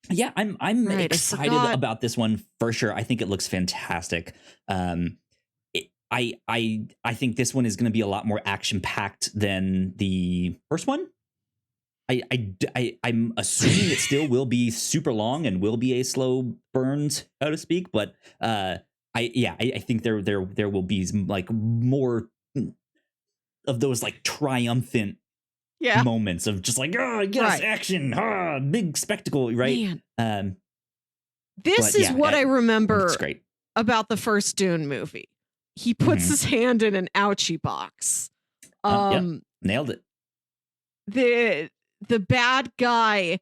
Yeah, I'm Right, I excited forgot. about this one for sure. I think it looks fantastic. I think this one is going to be a lot more action packed than the first one. I'm assuming it still will be super long and will be a slow burn, so to speak. But I think there will be like more of those like triumphant Yeah. moments of just like, oh yes, Right. action, big spectacle, right? Man, this but is yeah, what I remember It's great. about the first Dune movie. He puts Mhm. his hand in an ouchie box. Yep. Nailed it. The bad guy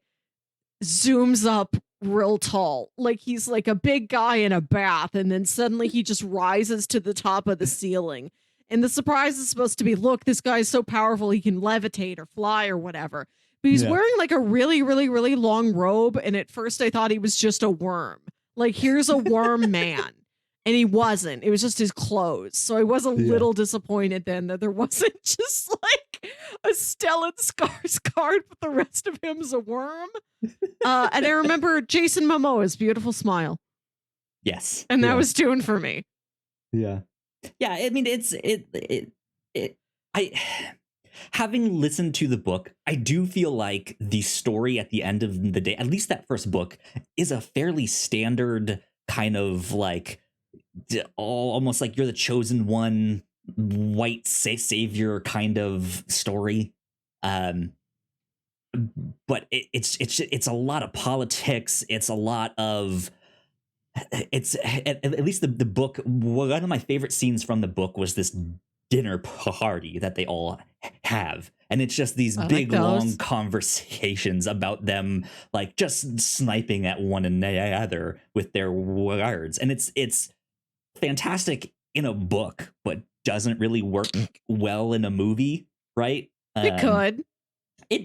zooms up real tall, like he's like a big guy in a bath, and then suddenly he just rises to the top of the ceiling. And the surprise is supposed to be, look, this guy's so powerful he can levitate or fly or whatever. But he's Yeah. wearing like a really, really, really long robe, and at first I thought he was just a worm. Like, here's a worm man. And he wasn't. It was just his clothes. So I was a little disappointed then that there wasn't just like a Stellan Skarsgård, but the rest of him's a worm. And I remember Jason Momoa's beautiful smile. Yes. And that Yeah. was Dune for me. Yeah. Yeah, I mean I having listened to the book, I do feel like the story at the end of the day, at least that first book, is a fairly standard kind of like almost like you're the chosen one, white savior kind of story. But it's a lot of politics. It's a lot of at least the book. One of my favorite scenes from the book was this dinner party that they all have, and it's just these big long conversations about them like just sniping at one another with their words, and it's fantastic in a book, but doesn't really work well in a movie, right? It could.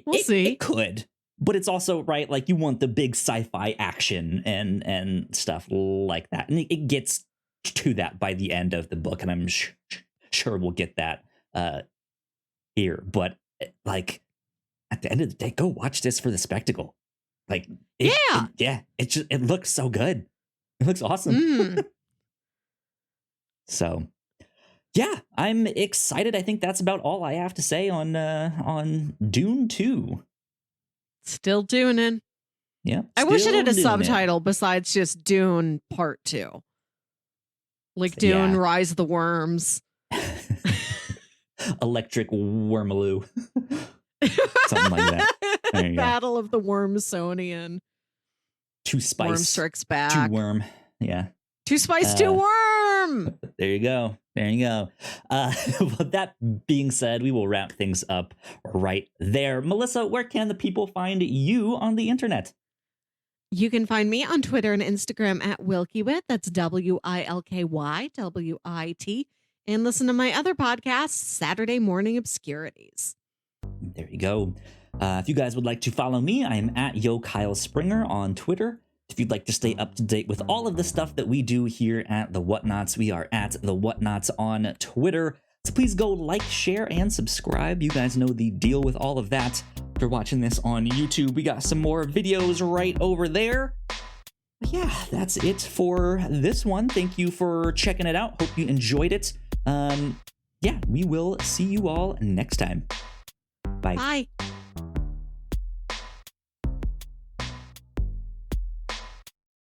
We'll see. It could, but it's also right. Like you want the big sci-fi action and stuff like that, and it gets to that by the end of the book, and I'm sure we'll get that here. But like at the end of the day, go watch this for the spectacle. Like, it looks so good. It looks awesome. Mm. So, yeah, I'm excited. I think that's about all I have to say on Dune 2. Still tuning. Yeah. I wish it still had a doing subtitle besides just Dune Part 2. Like Dune Yeah. Rise of the Worms. Electric Wormaloo. Something like that. There you go. Battle of the Wormsonian. Two Worm spice. Strikes Two Back. worm. Yeah. Two Spice, Two Worm. There you go. There you go. But that being said, we will wrap things up right there. Melissa, where can the people find you on the internet? You can find me on Twitter and Instagram at WilkyWit. That's WILKYWIT. And listen to my other podcast, Saturday Morning Obscurities. There you go. If you guys would like to follow me, I am at YoKyleSpringer on Twitter. If you'd like to stay up to date with all of the stuff that we do here at the Whatnauts, we are at the Whatnauts on Twitter. So please go like, share, and subscribe. You guys know the deal with all of that. If you're watching this on YouTube, we got some more videos right over there. But yeah, that's it for this one. Thank you for checking it out. Hope you enjoyed it. Yeah, we will see you all next time. Bye. Bye.